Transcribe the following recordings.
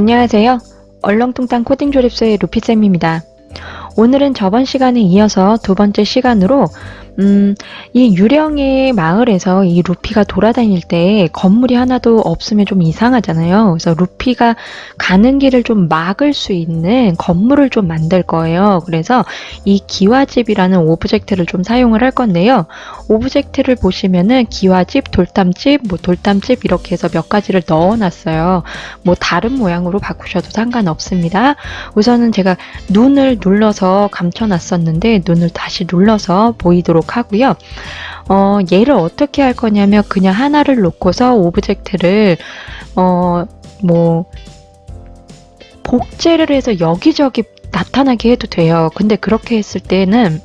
안녕하세요. 얼렁뚱땅 코딩 조립소의 루피쌤입니다. 오늘은 저번 시간에 이어서 두 번째 시간으로 이 유령의 마을에서 이 루피가 돌아다닐 때 건물이 하나도 없으면 좀 이상하잖아요. 그래서 루피가 가는 길을 좀 막을 수 있는 건물을 좀 만들 거예요. 그래서 이 기와집이라는 오브젝트를 좀 사용을 할 건데요. 오브젝트를 보시면은 기와집, 돌담집, 돌담집 이렇게 해서 몇 가지를 넣어놨어요. 다른 모양으로 바꾸셔도 상관없습니다. 우선은 제가 눈을 눌러서 감춰놨었는데 눈을 다시 눌러서 보이도록 하고요. 얘를 어떻게 할 거냐면 그냥 하나를 놓고서 오브젝트를 복제를 해서 여기저기 나타나게 해도 돼요. 근데 그렇게 했을 때는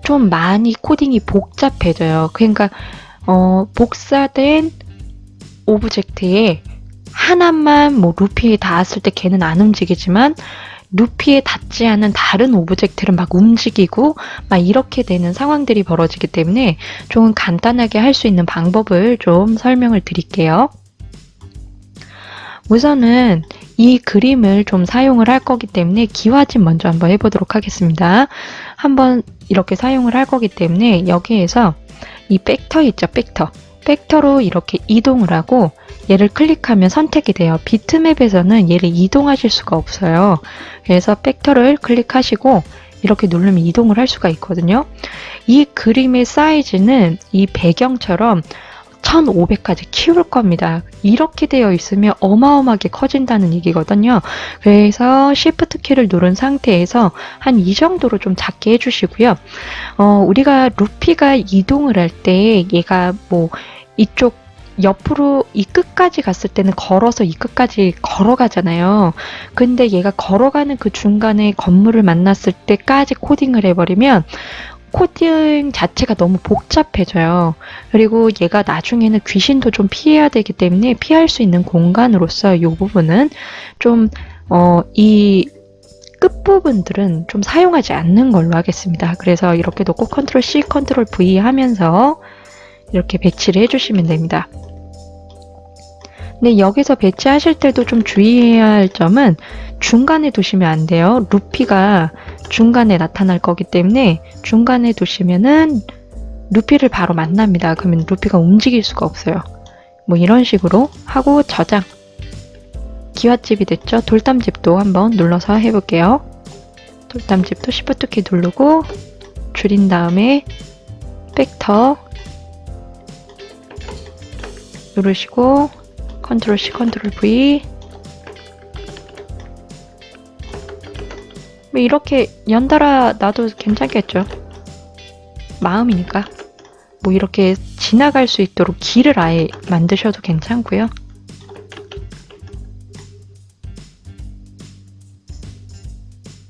좀 많이 코딩이 복잡해져요. 그러니까 복사된 오브젝트에 하나만 루피에 닿았을 때 걔는 안 움직이지만 루피에 닿지 않은 다른 오브젝트를 막 움직이고 막 이렇게 되는 상황들이 벌어지기 때문에 좀 간단하게 할 수 있는 방법을 좀 설명을 드릴게요. 우선은 이 그림을 좀 사용을 할 거기 때문에 기와집 먼저 한번 해보도록 하겠습니다. 한번 이렇게 사용을 할 거기 때문에 여기에서 이 벡터 있죠, 벡터로 이렇게 이동을 하고 얘를 클릭하면 선택이 돼요. 비트맵에서는 얘를 이동하실 수가 없어요. 그래서 벡터를 클릭하시고 이렇게 누르면 이동을 할 수가 있거든요. 이 그림의 사이즈는 이 배경처럼 1500까지 키울 겁니다. 이렇게 되어 있으면 어마어마하게 커진다는 얘기거든요. 그래서 Shift 키를 누른 상태에서 한 이 정도로 좀 작게 해주시고요. 우리가 루피가 이동을 할 때 얘가 이쪽 옆으로 이 끝까지 갔을 때는 걸어서 이 끝까지 걸어가잖아요. 근데 얘가 걸어가는 그 중간에 건물을 만났을 때까지 코딩을 해버리면 코딩 자체가 너무 복잡해져요. 그리고 얘가 나중에는 귀신도 좀 피해야 되기 때문에 피할 수 있는 공간으로서 이 부분은 좀 이 끝부분들은 좀 사용하지 않는 걸로 하겠습니다. 그래서 이렇게 놓고 컨트롤 C, 컨트롤 V 하면서 이렇게 배치를 해주시면 됩니다. 근데 여기서 배치하실 때도 좀 주의해야 할 점은 중간에 두시면 안 돼요. 루피가 중간에 나타날 거기 때문에 중간에 두시면은 루피를 바로 만납니다. 그러면 루피가 움직일 수가 없어요. 이런 식으로 하고 저장. 기와집이 됐죠? 돌담집도 한번 눌러서 해볼게요. 돌담집도 Shift 키 누르고 줄인 다음에 벡터 누르시고 컨트롤 C, 컨트롤 V 이렇게 연달아 놔도 괜찮겠죠? 마음이니까 이렇게 지나갈 수 있도록 길을 아예 만드셔도 괜찮고요.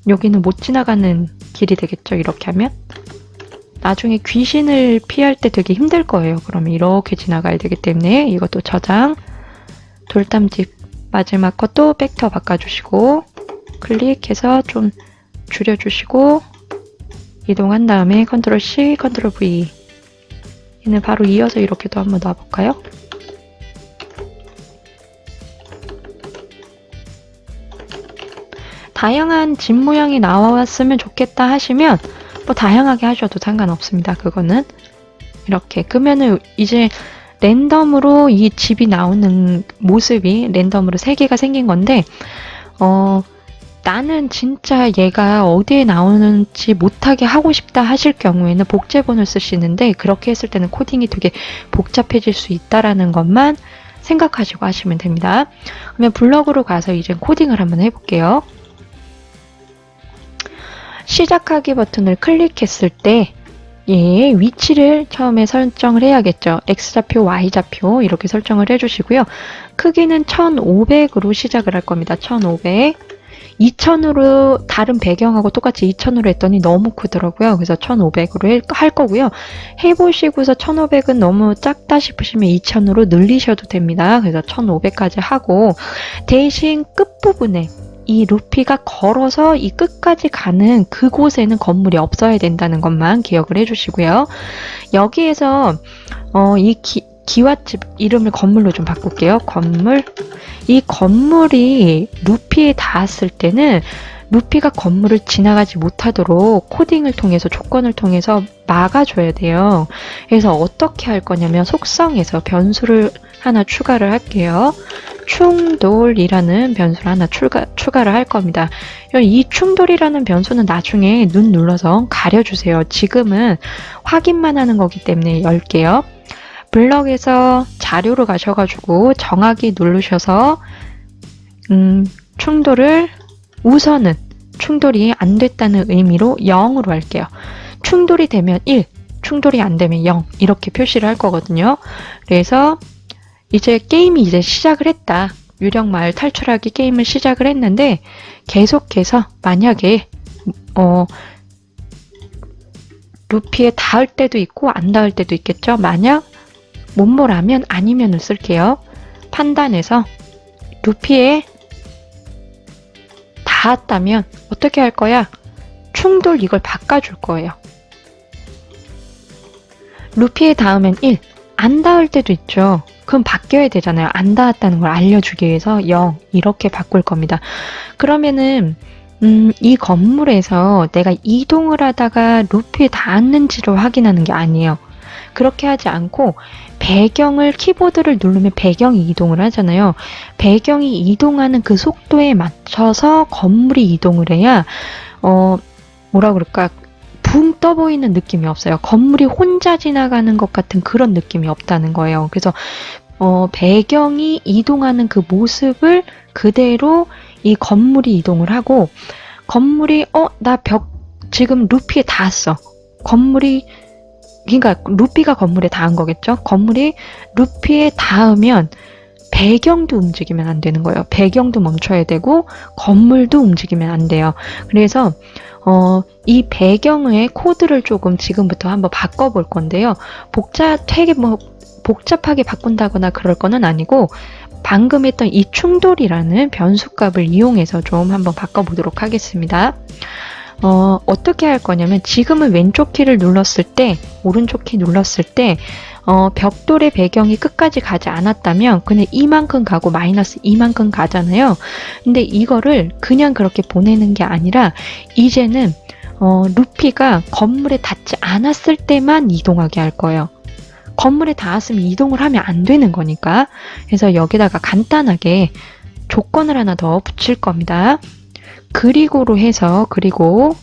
여기는 못 지나가는 길이 되겠죠? 이렇게 하면 나중에 귀신을 피할 때 되게 힘들 거예요. 그러면 이렇게 지나가야 되기 때문에 이것도 저장. 돌담집 마지막 것도 벡터 바꿔주시고 클릭해서 좀 줄여주시고 이동한 다음에 컨트롤 C, 컨트롤 V 얘는 바로 이어서 이렇게도 한번 놔볼까요? 다양한 집 모양이 나왔으면 좋겠다 하시면 다양하게 하셔도 상관없습니다. 그거는 이렇게 그러면은 이제 랜덤으로 이 집이 나오는 모습이 랜덤으로 3개가 생긴 건데 나는 진짜 얘가 어디에 나오는지 못하게 하고 싶다 하실 경우에는 복제본을 쓰시는데 그렇게 했을 때는 코딩이 되게 복잡해질 수 있다라는 것만 생각하시고 하시면 됩니다. 그러면 블럭으로 가서 이제 코딩을 한번 해볼게요. 시작하기 버튼을 클릭했을 때 얘의 위치를 처음에 설정을 해야겠죠. X좌표, Y좌표 이렇게 설정을 해주시고요. 크기는 1500으로 시작을 할 겁니다. 1500 2000으로 다른 배경하고 똑같이 2000으로 했더니 너무 크더라고요. 그래서 1500으로 할 거고요. 해보시고서 1500은 너무 작다 싶으시면 2000으로 늘리셔도 됩니다. 그래서 1500까지 하고 대신 끝부분에 이 루피가 걸어서 이 끝까지 가는 그곳에는 건물이 없어야 된다는 것만 기억을 해주시고요. 여기에서 기와집 이름을 건물로 좀 바꿀게요. 건물. 이 건물이 루피에 닿았을 때는 루피가 건물을 지나가지 못하도록 코딩을 통해서 조건을 통해서 막아줘야 돼요. 그래서 어떻게 할 거냐면 속성에서 변수를 하나 추가를 할게요. 충돌이라는 변수를 하나 추가를 할 겁니다. 이 충돌이라는 변수는 나중에 눈 눌러서 가려주세요. 지금은 확인만 하는 거기 때문에 열게요. 블럭에서 자료로 가셔가지고 정하기 누르셔서 충돌을 우선은 충돌이 안 됐다는 의미로 0으로 할게요. 충돌이 되면 1, 충돌이 안 되면 0 이렇게 표시를 할 거거든요. 그래서 이제 게임이 이제 시작을 했다. 유령마을 탈출하기 게임을 시작을 했는데 계속해서 만약에 루피에 닿을 때도 있고 안 닿을 때도 있겠죠. 만약 못모라면 아니면을 쓸게요. 판단해서 루피에 닿았다면 어떻게 할 거야? 충돌 이걸 바꿔줄 거예요. 루피에 닿으면 1, 안 닿을 때도 있죠. 그럼 바뀌어야 되잖아요. 안 닿았다는 걸 알려주기 위해서 0 이렇게 바꿀 겁니다. 그러면은 이 건물에서 내가 이동을 하다가 루피에 닿았는지를 확인하는 게 아니에요. 그렇게 하지 않고 배경을 키보드를 누르면 배경이 이동을 하잖아요. 배경이 이동하는 그 속도에 맞춰서 건물이 이동을 해야 뭐라 그럴까 붕 떠 보이는 느낌이 없어요. 건물이 혼자 지나가는 것 같은 그런 느낌이 없다는 거예요. 그래서 배경이 이동하는 그 모습을 그대로 이 건물이 이동을 하고 건물이 나 지금 루피에 닿았어. 그러니까 루피가 건물에 닿은 거겠죠. 건물이 루피에 닿으면 배경도 움직이면 안 되는 거예요. 배경도 멈춰야 되고 건물도 움직이면 안 돼요. 그래서 이 배경의 코드를 조금 지금부터 한번 바꿔볼 건데요. 되게 복잡하게 바꾼다거나 그럴 거는 아니고 방금 했던 이 충돌이라는 변수값을 이용해서 좀 한번 바꿔보도록 하겠습니다. 어떻게 할 거냐면 지금은 왼쪽 키를 눌렀을 때 오른쪽 키 눌렀을 때 벽돌의 배경이 끝까지 가지 않았다면 그냥 이만큼 가고 마이너스 이만큼 가잖아요. 근데 이거를 그냥 그렇게 보내는 게 아니라 이제는 루피가 건물에 닿지 않았을 때만 이동하게 할 거예요. 건물에 닿았으면 이동을 하면 안 되는 거니까. 그래서 여기다가 간단하게 조건을 하나 더 붙일 겁니다. 그리고로 해서 그리고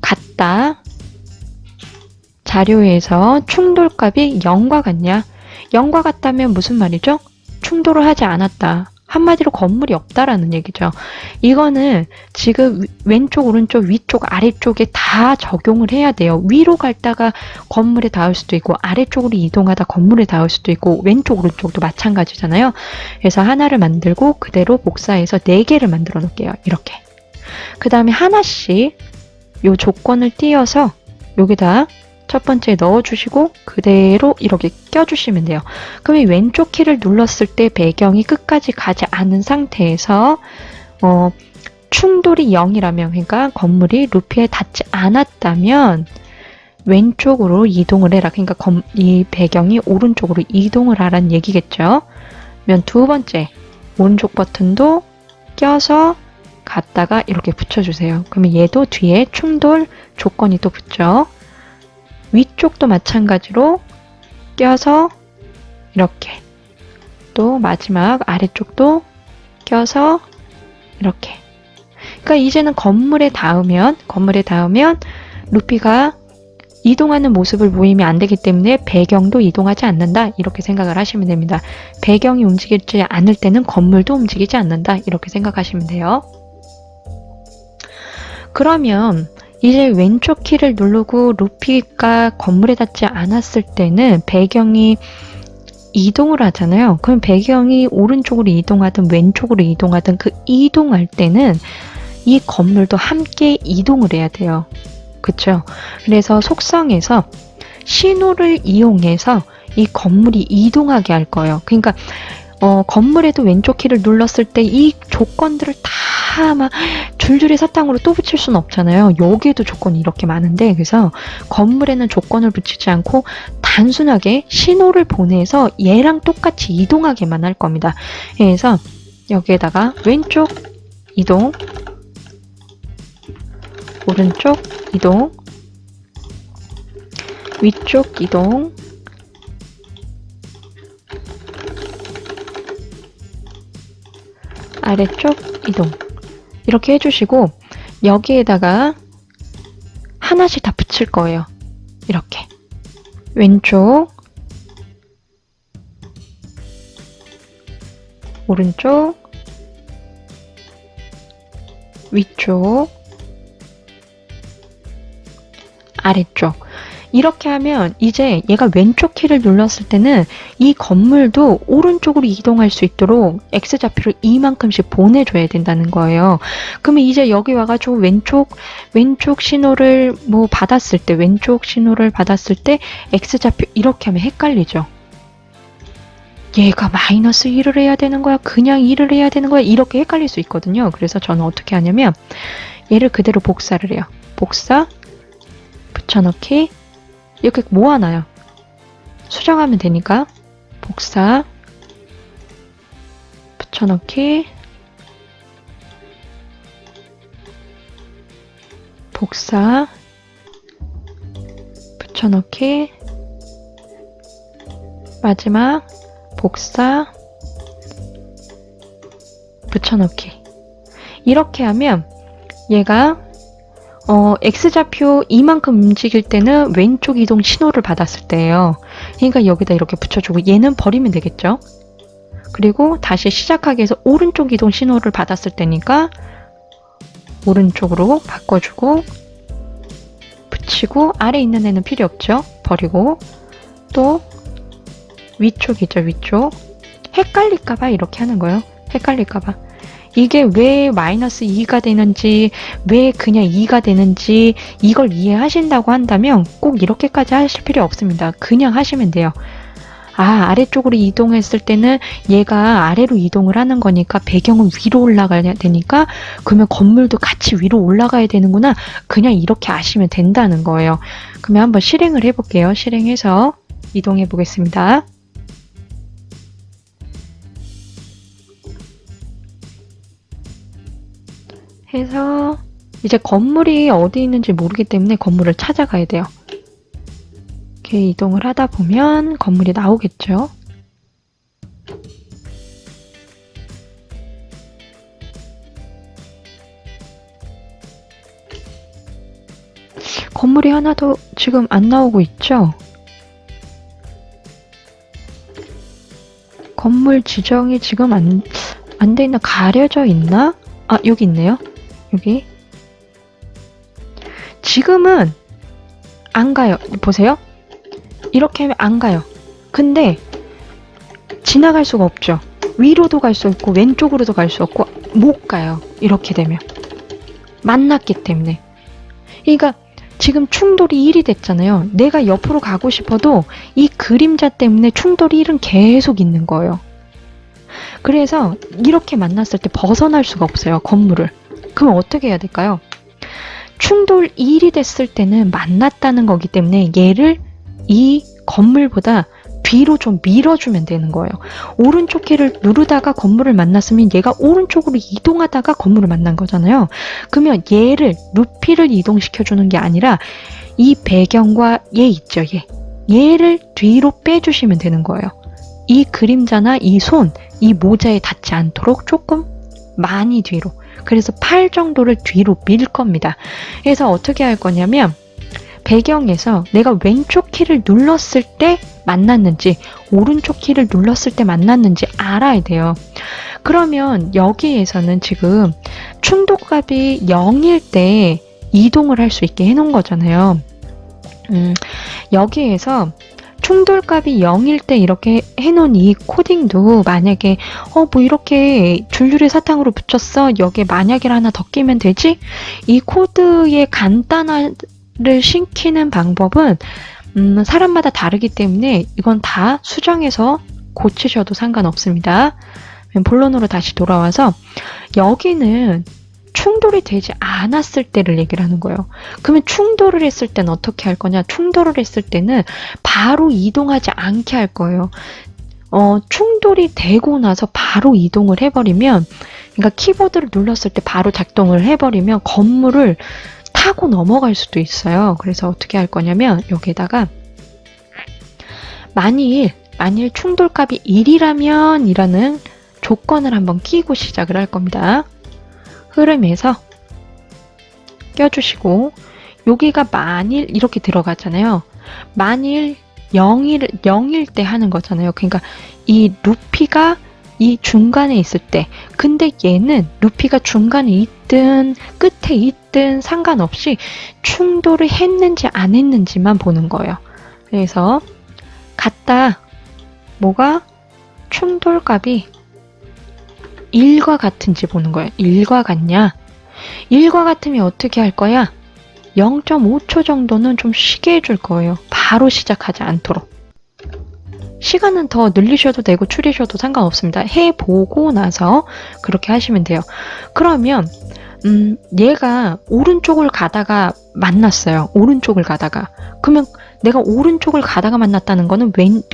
같다. 자료에서 충돌값이 0과 같냐? 0과 같다면 무슨 말이죠? 충돌을 하지 않았다. 한마디로 건물이 없다라는 얘기죠. 이거는 지금 왼쪽, 오른쪽, 위쪽, 아래쪽에 다 적용을 해야 돼요. 위로 갔다가 건물에 닿을 수도 있고 아래쪽으로 이동하다 건물에 닿을 수도 있고 왼쪽, 오른쪽도 마찬가지잖아요. 그래서 하나를 만들고 그대로 복사해서 4개를 만들어 놓을게요. 이렇게. 그 다음에 하나씩 요 조건을 띄어서 여기다 첫 번째 넣어주시고 그대로 이렇게 껴주시면 돼요. 그럼 이 왼쪽 키를 눌렀을 때 배경이 끝까지 가지 않은 상태에서 충돌이 0이라면 그러니까 건물이 루피에 닿지 않았다면 왼쪽으로 이동을 해라. 그러니까 이 배경이 오른쪽으로 이동을 하라는 얘기겠죠. 그러면 두 번째 오른쪽 버튼도 껴서 갖다가 이렇게 붙여주세요. 그러면 얘도 뒤에 충돌 조건이 또 붙죠. 위쪽도 마찬가지로 껴서 이렇게 또 마지막 아래쪽도 껴서 이렇게. 그러니까 이제는 건물에 닿으면 루피가 이동하는 모습을 보이면 안 되기 때문에 배경도 이동하지 않는다 이렇게 생각을 하시면 됩니다. 배경이 움직이지 않을 때는 건물도 움직이지 않는다 이렇게 생각하시면 돼요. 그러면 이제 왼쪽 키를 누르고 루피가 건물에 닿지 않았을 때는 배경이 이동을 하잖아요. 그럼 배경이 오른쪽으로 이동하든 왼쪽으로 이동하든 그 이동할 때는 이 건물도 함께 이동을 해야 돼요. 그쵸? 그래서 속성에서 신호를 이용해서 이 건물이 이동하게 할 거예요. 그러니까 건물에도 왼쪽 키를 눌렀을 때 이 조건들을 다 다 막 줄줄이 사탕으로 또 붙일 수는 없잖아요. 여기에도 조건이 이렇게 많은데, 그래서 건물에는 조건을 붙이지 않고 단순하게 신호를 보내서 얘랑 똑같이 이동하게만 할 겁니다. 그래서 여기에다가 왼쪽 이동, 오른쪽 이동, 위쪽 이동, 아래쪽 이동, 이렇게 해주시고 여기에다가 하나씩 다 붙일 거예요. 이렇게 왼쪽, 오른쪽, 위쪽, 아래쪽. 이렇게 하면 이제 얘가 왼쪽 키를 눌렀을 때는 이 건물도 오른쪽으로 이동할 수 있도록 X좌표를 이만큼씩 보내줘야 된다는 거예요. 그러면 이제 여기 와가지고 왼쪽 신호를 왼쪽 신호를 받았을 때 X좌표 이렇게 하면 헷갈리죠. 얘가 마이너스 1을 해야 되는 거야? 그냥 1을 해야 되는 거야? 이렇게 헷갈릴 수 있거든요. 그래서 저는 어떻게 하냐면 얘를 그대로 복사를 해요. 복사, 붙여넣기, 이렇게 모아놔요. 수정하면 되니까 복사, 붙여넣기, 복사, 붙여넣기, 마지막 복사, 붙여넣기. 이렇게 하면 얘가 X좌표 이만큼 움직일 때는 왼쪽 이동 신호를 받았을 때예요. 그러니까 여기다 이렇게 붙여주고 얘는 버리면 되겠죠. 그리고 다시 시작하기 위해서 오른쪽 이동 신호를 받았을 때니까 오른쪽으로 바꿔주고 붙이고, 아래 있는 애는 필요 없죠. 버리고, 또 위쪽이죠. 위쪽. 헷갈릴까봐 이렇게 하는 거예요. 헷갈릴까봐. 이게 왜 마이너스 2가 되는지, 왜 그냥 2가 되는지 이걸 이해하신다고 한다면 꼭 이렇게까지 하실 필요 없습니다. 그냥 하시면 돼요. 아래쪽으로 이동했을 때는 얘가 아래로 이동을 하는 거니까 배경은 위로 올라가야 되니까 그러면 건물도 같이 위로 올라가야 되는구나. 그냥 이렇게 아시면 된다는 거예요. 그러면 한번 실행을 해볼게요. 실행해서 이동해 보겠습니다. 해서 이제 건물이 어디 있는지 모르기 때문에 건물을 찾아가야 돼요. 이렇게 이동을 하다 보면 건물이 나오겠죠. 건물이 하나도 지금 안 나오고 있죠? 건물 지정이 지금 안 돼 있나? 가려져 있나? 여기 있네요. 여기. 지금은 안 가요. 보세요. 이렇게 하면 안 가요. 근데 지나갈 수가 없죠. 위로도 갈 수 없고 왼쪽으로도 갈 수 없고 못 가요. 이렇게 되면. 만났기 때문에. 그러니까 지금 충돌이 1이 됐잖아요. 내가 옆으로 가고 싶어도 이 그림자 때문에 충돌이 1은 계속 있는 거예요. 그래서 이렇게 만났을 때 벗어날 수가 없어요. 건물을. 그럼 어떻게 해야 될까요? 충돌 1이 됐을 때는 만났다는 거기 때문에 얘를 이 건물보다 뒤로 좀 밀어주면 되는 거예요. 오른쪽 키를 누르다가 건물을 만났으면 얘가 오른쪽으로 이동하다가 건물을 만난 거잖아요. 그러면 얘를 루피를 이동시켜주는 게 아니라 이 배경과 얘 있죠. 얘를 뒤로 빼주시면 되는 거예요. 이 그림자나 이 손, 이 모자에 닿지 않도록 조금 많이 뒤로. 그래서 팔 정도를 뒤로 밀 겁니다. 그래서 어떻게 할 거냐면 배경에서 내가 왼쪽 키를 눌렀을 때 만났는지 오른쪽 키를 눌렀을 때 만났는지 알아야 돼요. 그러면 여기에서는 지금 충돌값이 0일 때 이동을 할 수 있게 해놓은 거잖아요. 여기에서 충돌값이 0일 때 이렇게 해놓은 이 코딩도 만약에 뭐 이렇게 줄줄이 사탕으로 붙였어. 여기에 만약을 하나 더 끼면 되지? 이 코드의 간단화를 시키는 방법은 사람마다 다르기 때문에 이건 다 수정해서 고치셔도 상관없습니다. 본론으로 다시 돌아와서 여기는 충돌이 되지 않았을 때를 얘기를 하는 거예요. 그러면 충돌을 했을 때는 어떻게 할 거냐? 충돌을 했을 때는 바로 이동하지 않게 할 거예요. 충돌이 되고 나서 바로 이동을 해버리면, 그러니까 키보드를 눌렀을 때 바로 작동을 해버리면 건물을 타고 넘어갈 수도 있어요. 그래서 어떻게 할 거냐면 여기에다가 만일 충돌값이 1이라면 이라는 조건을 한번 끼고 시작을 할 겁니다. 흐름에서 껴주시고 여기가 만일 이렇게 들어가잖아요. 만일 0일 때 하는 거잖아요. 그러니까 이 루피가 이 중간에 있을 때, 근데 얘는 루피가 중간에 있든 끝에 있든 상관없이 충돌을 했는지 안 했는지만 보는 거예요. 그래서 같다. 뭐가 충돌값이 1과 같은지 보는 거예요. 1과 같냐? 1과 같으면 어떻게 할 거야? 0.5초 정도는 좀 쉬게 해줄 거예요. 바로 시작하지 않도록. 시간은 더 늘리셔도 되고 줄이셔도 상관없습니다. 해보고 나서 그렇게 하시면 돼요. 그러면 얘가 오른쪽을 가다가 만났어요. 오른쪽을 가다가. 그러면 내가 오른쪽을 가다가 만났다는 거는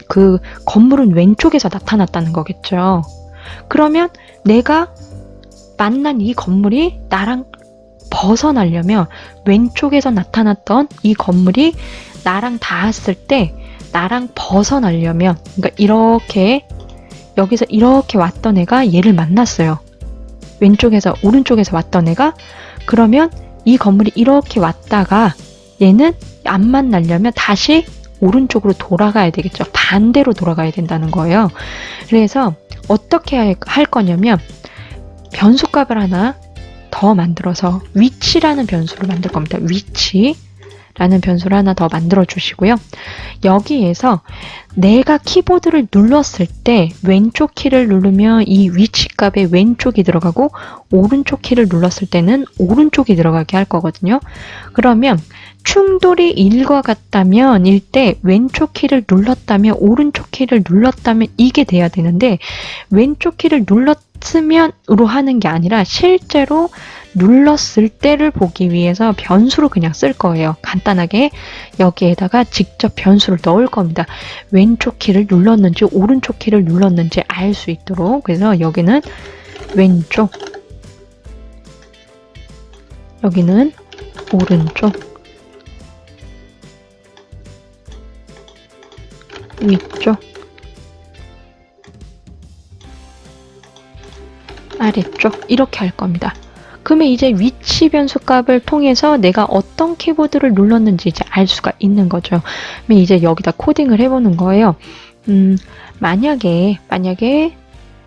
그 건물은 왼쪽에서 나타났다는 거겠죠. 그러면 내가 만난 이 건물이 나랑 벗어나려면 왼쪽에서 나타났던 이 건물이 나랑 닿았을 때 나랑 벗어나려면, 그러니까 이렇게 여기서 이렇게 왔던 애가 얘를 만났어요. 오른쪽에서 왔던 애가. 그러면 이 건물이 이렇게 왔다가 얘는 안 만나려면 다시 오른쪽으로 돌아가야 되겠죠. 반대로 돌아가야 된다는 거예요. 그래서 어떻게 할 거냐면 변수값을 하나 더 만들어서 위치라는 변수를 만들 겁니다. 위치라는 변수를 하나 더 만들어 주시고요. 여기에서 내가 키보드를 눌렀을 때 왼쪽 키를 누르면 이 위치 값에 왼쪽이 들어가고 오른쪽 키를 눌렀을 때는 오른쪽이 들어가게 할 거거든요. 그러면 충돌이 1과 같다면 일 때 왼쪽 키를 눌렀다면 오른쪽 키를 눌렀다면 이게 돼야 되는데 왼쪽 키를 눌렀으면으로 하는 게 아니라 실제로 눌렀을 때를 보기 위해서 변수로 그냥 쓸 거예요. 간단하게 여기에다가 직접 변수를 넣을 겁니다. 왼쪽 키를 눌렀는지 오른쪽 키를 눌렀는지 알 수 있도록. 그래서 여기는 왼쪽, 여기는 오른쪽, 위쪽, 아래쪽 이렇게 할 겁니다. 그러면 이제 위치 변수 값을 통해서 내가 어떤 키보드를 눌렀는지 이제 알 수가 있는 거죠. 그럼 이제 여기다 코딩을 해보는 거예요. 만약에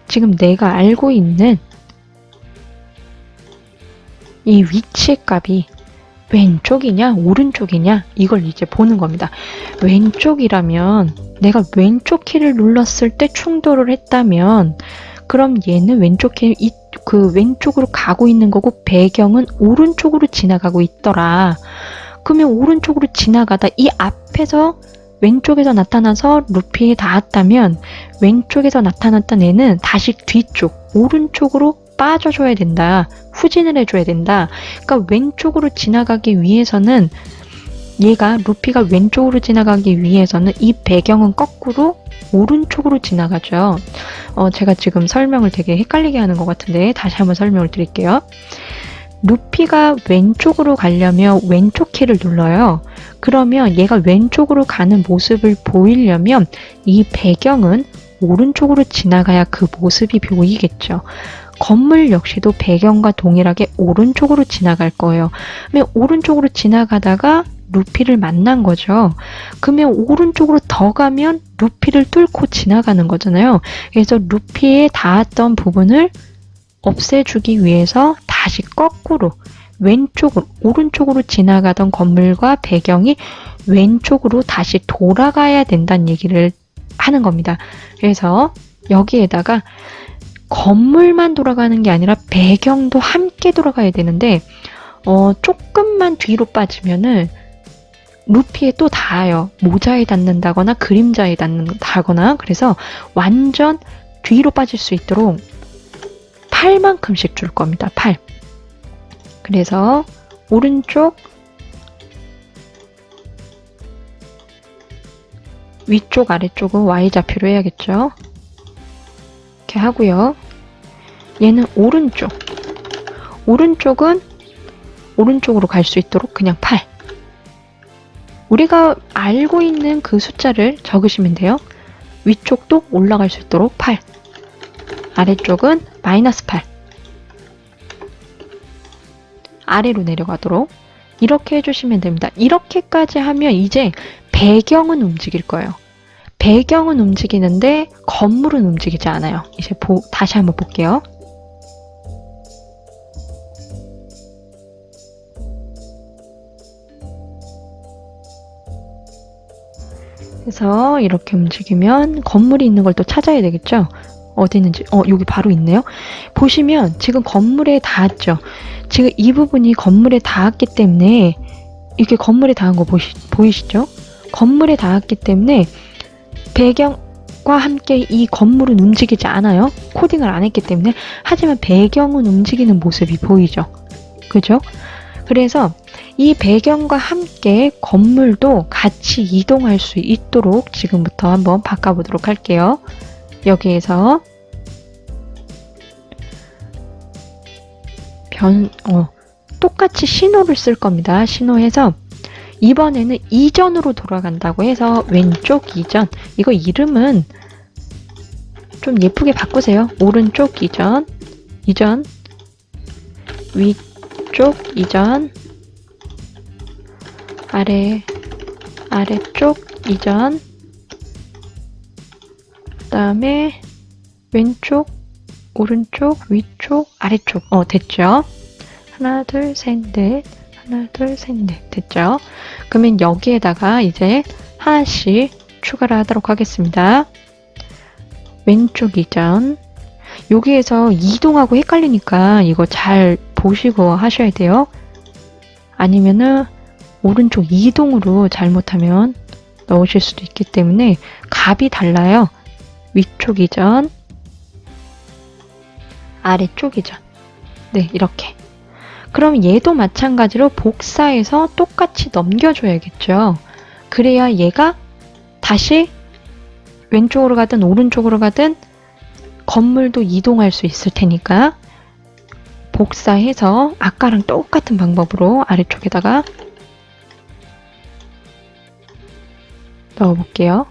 지금 내가 알고 있는 이 위치 값이 왼쪽이냐 오른쪽이냐 이걸 이제 보는 겁니다. 왼쪽이라면 내가 왼쪽 키를 눌렀을 때 충돌을 했다면 그럼 얘는 그 왼쪽으로 가고 있는 거고 배경은 오른쪽으로 지나가고 있더라. 그러면 오른쪽으로 지나가다 이 앞에서 왼쪽에서 나타나서 루피에 닿았다면 왼쪽에서 나타났던 애는 다시 뒤쪽 오른쪽으로 빠져줘야 된다. 후진을 해줘야 된다. 그러니까 왼쪽으로 지나가기 위해서는 루피가 왼쪽으로 지나가기 위해서는 이 배경은 거꾸로 오른쪽으로 지나가죠. 제가 지금 설명을 되게 헷갈리게 하는 것 같은데 다시 한번 설명을 드릴게요. 루피가 왼쪽으로 가려면 왼쪽 키를 눌러요. 그러면 얘가 왼쪽으로 가는 모습을 보이려면 이 배경은 오른쪽으로 지나가야 그 모습이 보이겠죠. 건물 역시도 배경과 동일하게 오른쪽으로 지나갈 거예요. 그러면 오른쪽으로 지나가다가 루피를 만난 거죠. 그러면 오른쪽으로 더 가면 루피를 뚫고 지나가는 거잖아요. 그래서 루피에 닿았던 부분을 없애주기 위해서 다시 거꾸로 오른쪽으로 지나가던 건물과 배경이 왼쪽으로 다시 돌아가야 된다는 얘기를 하는 겁니다. 그래서 여기에다가 건물만 돌아가는 게 아니라 배경도 함께 돌아가야 되는데 조금만 뒤로 빠지면은 루피에 또 닿아요. 모자에 닿는다거나 그림자에 닿는다거나. 그래서 완전 뒤로 빠질 수 있도록 8만큼씩 줄 겁니다. 8. 그래서 오른쪽, 위쪽, 아래쪽은 Y좌표로 해야겠죠. 이렇게 하고요. 얘는 오른쪽. 오른쪽은 오른쪽으로 갈 수 있도록 그냥 8. 우리가 알고 있는 그 숫자를 적으시면 돼요. 위쪽도 올라갈 수 있도록 8. 아래쪽은 -8. 아래로 내려가도록 이렇게 해주시면 됩니다. 이렇게까지 하면 이제 배경은 움직일 거예요. 배경은 움직이는데 건물은 움직이지 않아요. 이제 다시 한번 볼게요. 그래서 이렇게 움직이면 건물이 있는 걸 또 찾아야 되겠죠? 어디 있는지, 여기 바로 있네요. 보시면 지금 건물에 닿았죠? 지금 이 부분이 건물에 닿았기 때문에 이렇게 건물에 닿은 거 보이시죠? 건물에 닿았기 때문에 배경과 함께 이 건물은 움직이지 않아요. 코딩을 안 했기 때문에. 하지만 배경은 움직이는 모습이 보이죠? 그죠? 그래서 이 배경과 함께 건물도 같이 이동할 수 있도록 지금부터 한번 바꿔보도록 할게요. 여기에서 똑같이 신호를 쓸 겁니다. 신호해서 이번에는 이전으로 돌아간다고 해서 왼쪽 이전. 이거 이름은 좀 예쁘게 바꾸세요. 오른쪽 이전, 이전, 위쪽 이전, 아래쪽 이전, 그 다음에 왼쪽, 오른쪽, 위쪽, 아래쪽. 됐죠? 하나, 둘, 셋, 넷. 하나, 둘, 셋, 넷. 됐죠? 그러면 여기에다가 이제 하나씩 추가를 하도록 하겠습니다. 왼쪽 이전. 여기에서 이동하고 헷갈리니까 이거 잘 보시고 하셔야 돼요. 아니면은 오른쪽 이동으로 잘못하면 넣으실 수도 있기 때문에 값이 달라요. 위쪽 이전, 아래쪽 이전. 네, 이렇게. 그럼 얘도 마찬가지로 복사해서 똑같이 넘겨줘야겠죠. 그래야 얘가 다시 왼쪽으로 가든 오른쪽으로 가든 건물도 이동할 수 있을 테니까 복사해서 아까랑 똑같은 방법으로 아래쪽에다가 넣어볼게요.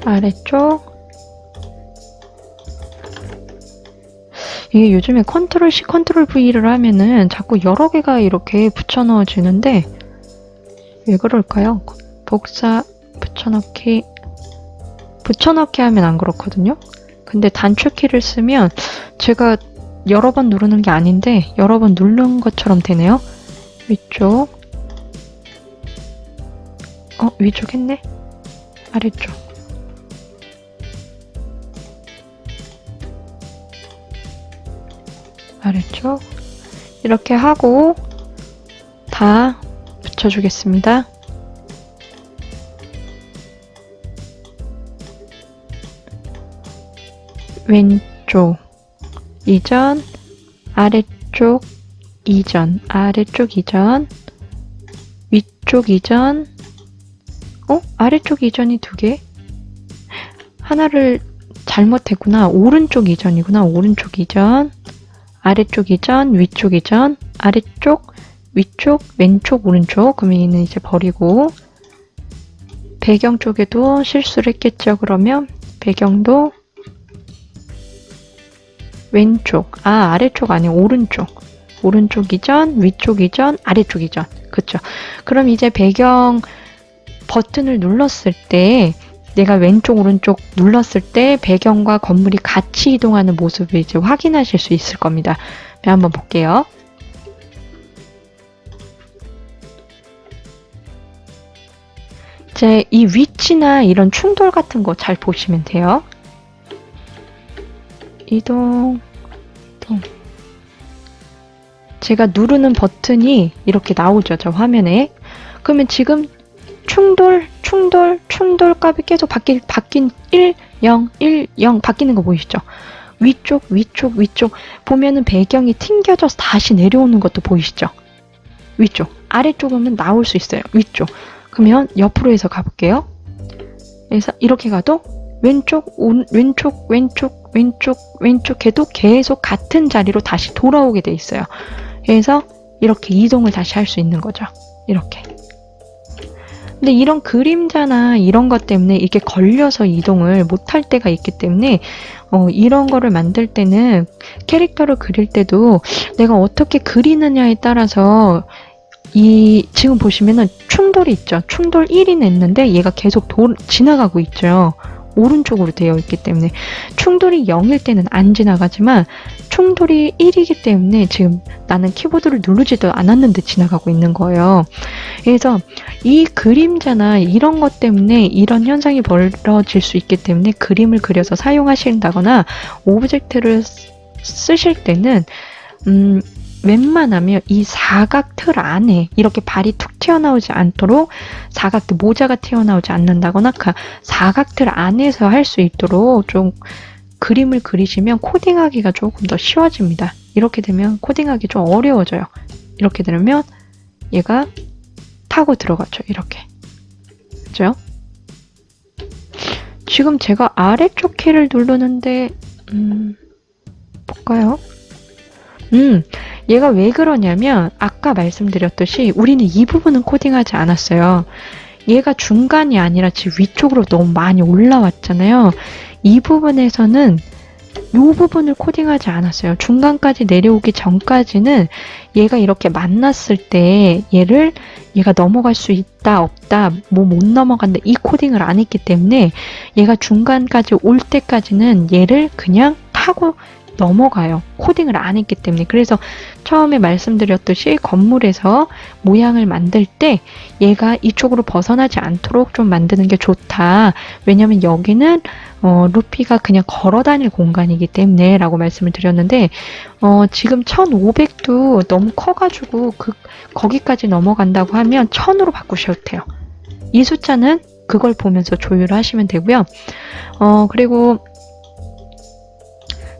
아래쪽. 이게 요즘에 컨트롤 C, 컨트롤 V를 하면은 자꾸 여러 개가 이렇게 붙여 넣어지는데 왜 그럴까요? 복사, 붙여넣기 하면 안 그렇거든요? 근데 단축키를 쓰면 제가 여러 번 누르는 게 아닌데 여러 번 누른 것처럼 되네요. 위쪽. 위쪽 했네? 아래쪽. 아래쪽. 이렇게 하고 다 붙여주겠습니다. 왼쪽 이전, 아래쪽 이전, 아래쪽 이전, 위쪽 이전. 아래쪽 이전이 2개? 하나를 잘못했구나. 오른쪽 이전이구나. 오른쪽 이전, 아래쪽 이전, 위쪽 이전, 아래쪽, 위쪽, 왼쪽, 오른쪽. 그러면 얘는 이제 버리고 배경 쪽에도 실수를 했겠죠. 그러면 배경도 왼쪽, 아래쪽 아니고 오른쪽. 오른쪽 이전, 위쪽 이전, 아래쪽 이전. 그쵸? 그럼 이제 배경 버튼을 눌렀을 때 내가 왼쪽, 오른쪽 눌렀을 때 배경과 건물이 같이 이동하는 모습을 이제 확인하실 수 있을 겁니다. 한번 볼게요. 이제 이 위치나 이런 충돌 같은 거 잘 보시면 돼요. 이동. 제가 누르는 버튼이 이렇게 나오죠, 저 화면에. 그러면 지금 충돌 값이 계속 바뀐 1, 0, 1, 0 바뀌는 거 보이시죠? 위쪽, 위쪽, 위쪽 보면은 배경이 튕겨져서 다시 내려오는 것도 보이시죠? 위쪽, 아래쪽은 나올 수 있어요. 위쪽. 그러면 옆으로 해서 가볼게요. 그래서 이렇게 가도 왼쪽, 왼쪽, 왼쪽, 왼쪽, 왼쪽 해도 계속 같은 자리로 다시 돌아오게 돼 있어요. 그래서 이렇게 이동을 다시 할 수 있는 거죠. 이렇게. 근데 이런 그림자나 이런 것 때문에 이게 걸려서 이동을 못할 때가 있기 때문에 이런 거를 만들 때는 캐릭터를 그릴 때도 내가 어떻게 그리느냐에 따라서 지금 보시면은 충돌이 있죠. 충돌 1이 냈는데 얘가 계속 지나가고 있죠. 오른쪽으로 되어 있기 때문에 충돌이 0일 때는 안 지나가지만 충돌이 1이기 때문에 지금 나는 키보드를 누르지도 않았는데 지나가고 있는 거예요. 그래서 이 그림자나 이런 것 때문에 이런 현상이 벌어질 수 있기 때문에 그림을 그려서 사용하신다거나 오브젝트를 쓰실 때는 웬만하면 이 사각 틀 안에 이렇게 발이 툭 튀어나오지 않도록 사각틀 모자가 튀어나오지 않는다거나 사각 틀 안에서 할 수 있도록 좀 그림을 그리시면 코딩하기가 조금 더 쉬워집니다. 이렇게 되면 코딩하기 좀 어려워져요. 이렇게 되면 얘가 타고 들어가죠. 이렇게. 그죠? 지금 제가 아래쪽 키를 누르는데 볼까요? 얘가 왜 그러냐면 아까 말씀드렸듯이 우리는 이 부분은 코딩하지 않았어요. 얘가 중간이 아니라 지금 위쪽으로 너무 많이 올라왔잖아요. 이 부분에서는 이 부분을 코딩하지 않았어요. 중간까지 내려오기 전까지는 얘가 이렇게 만났을 때 얘가 넘어갈 수 있다 없다 뭐 못 넘어간다 이 코딩을 안 했기 때문에 얘가 중간까지 올 때까지는 얘를 그냥 타고 넘어가요. 코딩을 안 했기 때문에. 그래서 처음에 말씀드렸듯이 건물에서 모양을 만들 때 얘가 이쪽으로 벗어나지 않도록 좀 만드는 게 좋다. 왜냐면 여기는 루피가 그냥 걸어 다닐 공간이기 때문에 라고 말씀을 드렸는데 지금 1500도 너무 커가지고 거기까지 넘어간다고 하면 1000으로 바꾸셔도 돼요. 이 숫자는 그걸 보면서 조율을 하시면 되고요. 그리고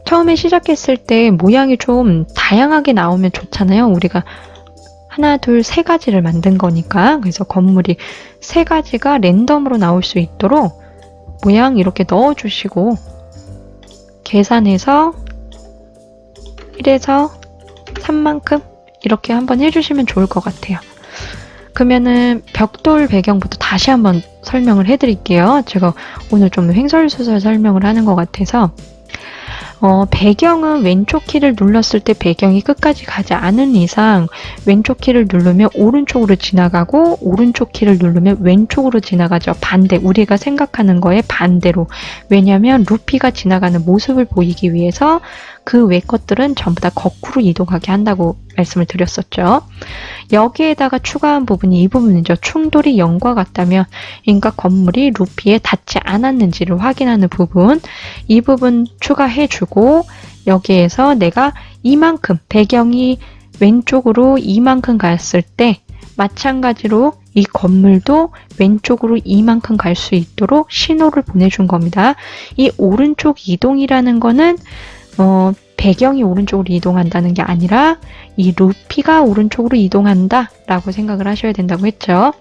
처음에 시작했을 때 모양이 좀 다양하게 나오면 좋잖아요. 우리가 하나, 둘, 세 가지를 만든 거니까. 그래서 건물이 세 가지가 랜덤으로 나올 수 있도록 모양 이렇게 넣어주시고 계산해서 1에서 3만큼 이렇게 한번 해주시면 좋을 것 같아요. 그러면은 벽돌 배경부터 다시 한번 설명을 해드릴게요. 제가 오늘 좀 횡설수설 설명을 하는 것 같아서 배경은 왼쪽 키를 눌렀을 때 배경이 끝까지 가지 않은 이상 왼쪽 키를 누르면 오른쪽으로 지나가고 오른쪽 키를 누르면 왼쪽으로 지나가죠. 반대, 우리가 생각하는 거에 반대로. 왜냐하면 루피가 지나가는 모습을 보이기 위해서 그 외 것들은 전부 다 거꾸로 이동하게 한다고 말씀을 드렸었죠. 여기에다가 추가한 부분이 이 부분이죠. 충돌이 0과 같다면 그러니까 건물이 루피에 닿지 않았는지를 확인하는 부분, 이 부분 추가해주고 여기에서 내가 이만큼 배경이 왼쪽으로 이만큼 갔을 때 마찬가지로 이 건물도 왼쪽으로 이만큼 갈 수 있도록 신호를 보내준 겁니다. 이 오른쪽 이동이라는 거는 배경이 오른쪽으로 이동한다는 게 아니라 이 루피가 오른쪽으로 이동한다 라고 생각을 하셔야 된다고 했죠.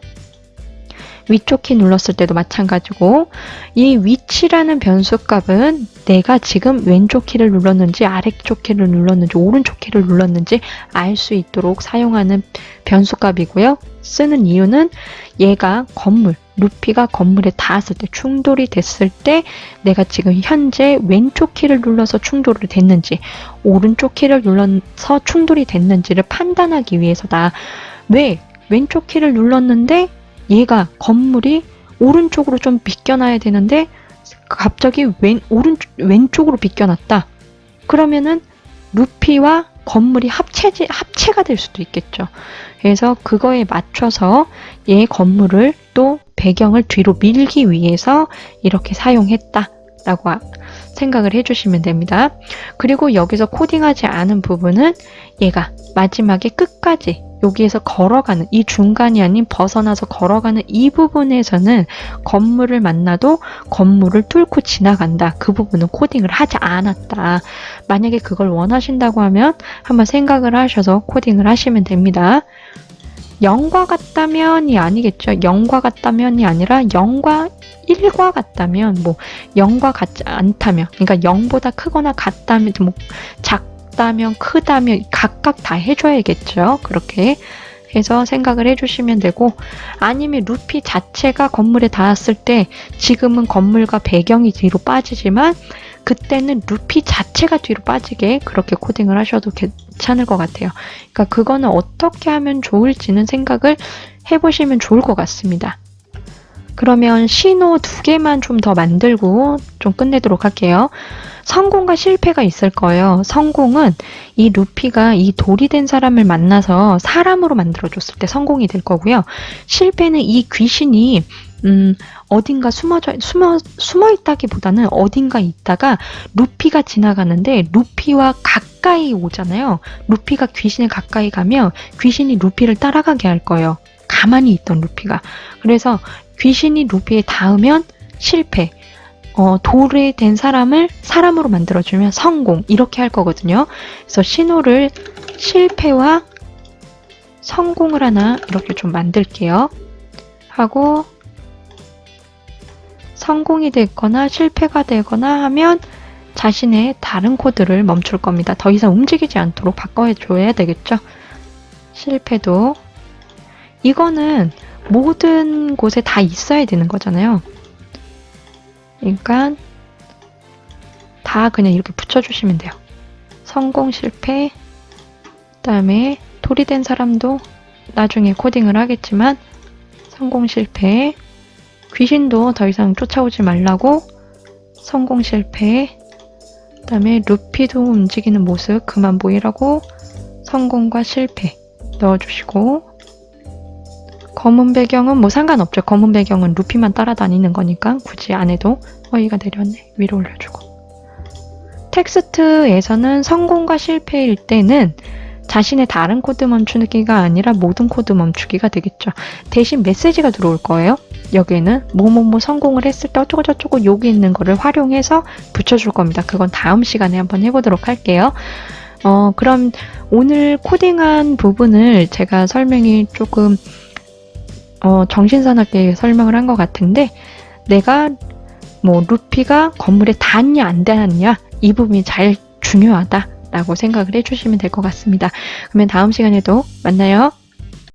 위쪽 키 눌렀을 때도 마찬가지고 이 위치라는 변수값은 내가 지금 왼쪽 키를 눌렀는지 아래쪽 키를 눌렀는지 오른쪽 키를 눌렀는지 알 수 있도록 사용하는 변수값이고요. 쓰는 이유는 얘가 루피가 건물에 닿았을 때 충돌이 됐을 때 내가 지금 현재 왼쪽 키를 눌러서 충돌이 됐는지 오른쪽 키를 눌러서 충돌이 됐는지를 판단하기 위해서다. 왜 왼쪽 키를 눌렀는데 얘가 건물이 오른쪽으로 좀 비껴나야 되는데 갑자기 왼쪽으로 비껴났다. 그러면은 루피와 건물이 합체가 될 수도 있겠죠. 그래서 그거에 맞춰서 얘 건물을 또 배경을 뒤로 밀기 위해서 이렇게 사용했다라고 생각을 해주시면 됩니다. 그리고 여기서 코딩하지 않은 부분은 얘가 마지막에 끝까지 여기에서 걸어가는 이 중간이 아닌 벗어나서 걸어가는 이 부분에서는 건물을 만나도 건물을 뚫고 지나간다. 그 부분은 코딩을 하지 않았다. 만약에 그걸 원하신다고 하면 한번 생각을 하셔서 코딩을 하시면 됩니다. 0과 같다면이 아니겠죠. 0과 같다면이 아니라 0과 1과 같다면, 뭐 0과 같지 않다면, 그러니까 0보다 크거나 같다면, 뭐 작다면 크다면 각각 다 해줘야겠죠. 그렇게 해서 생각을 해주시면 되고, 아니면 루피 자체가 건물에 닿았을 때 지금은 건물과 배경이 뒤로 빠지지만 그때는 루피 자체가 뒤로 빠지게 그렇게 코딩을 하셔도 괜찮을 것 같아요. 그러니까 그거는 어떻게 하면 좋을지는 생각을 해보시면 좋을 것 같습니다. 그러면 신호 2개만 좀 더 만들고 좀 끝내도록 할게요. 성공과 실패가 있을 거예요. 성공은 이 루피가 이 돌이 된 사람을 만나서 사람으로 만들어줬을 때 성공이 될 거고요. 실패는 이 귀신이 어딘가 숨어 있다기보다는 어딘가 있다가 루피가 지나가는데 루피와 가까이 오잖아요. 루피가 귀신에 가까이 가면 귀신이 루피를 따라가게 할 거예요. 가만히 있던 루피가. 그래서 귀신이 루피에 닿으면 실패, 돌이 된 사람을 사람으로 만들어주면 성공, 이렇게 할 거거든요. 그래서 신호를 실패와 성공을 하나 이렇게 좀 만들게요. 하고 성공이 되거나 실패가 되거나 하면 자신의 다른 코드를 멈출 겁니다. 더 이상 움직이지 않도록 바꿔줘야 되겠죠. 실패도 이거는 모든 곳에 다 있어야 되는 거잖아요. 그러니까 다 그냥 이렇게 붙여주시면 돼요. 성공, 실패, 그 다음에 돌이 된 사람도 나중에 코딩을 하겠지만 성공, 실패, 귀신도 더 이상 쫓아오지 말라고 성공, 실패, 그 다음에 루피도 움직이는 모습 그만 보이라고 성공과 실패 넣어주시고, 검은 배경은 뭐 상관없죠. 검은 배경은 루피만 따라다니는 거니까 굳이 안 해도. 어이가 내렸네. 위로 올려주고. 텍스트에서는 성공과 실패일 때는 자신의 다른 코드 멈추기가 아니라 모든 코드 멈추기가 되겠죠. 대신 메시지가 들어올 거예요. 여기에는 뭐뭐뭐 성공을 했을 때 어쩌고저쩌고 여기 있는 거를 활용해서 붙여줄 겁니다. 그건 다음 시간에 한번 해보도록 할게요. 그럼 오늘 코딩한 부분을 제가 설명이 조금 정신사납게 설명을 한 것 같은데, 내가 뭐 루피가 건물에 닿았냐 안 닿았냐 이 부분이 잘 중요하다라고 생각을 해주시면 될 것 같습니다. 그러면 다음 시간에도 만나요.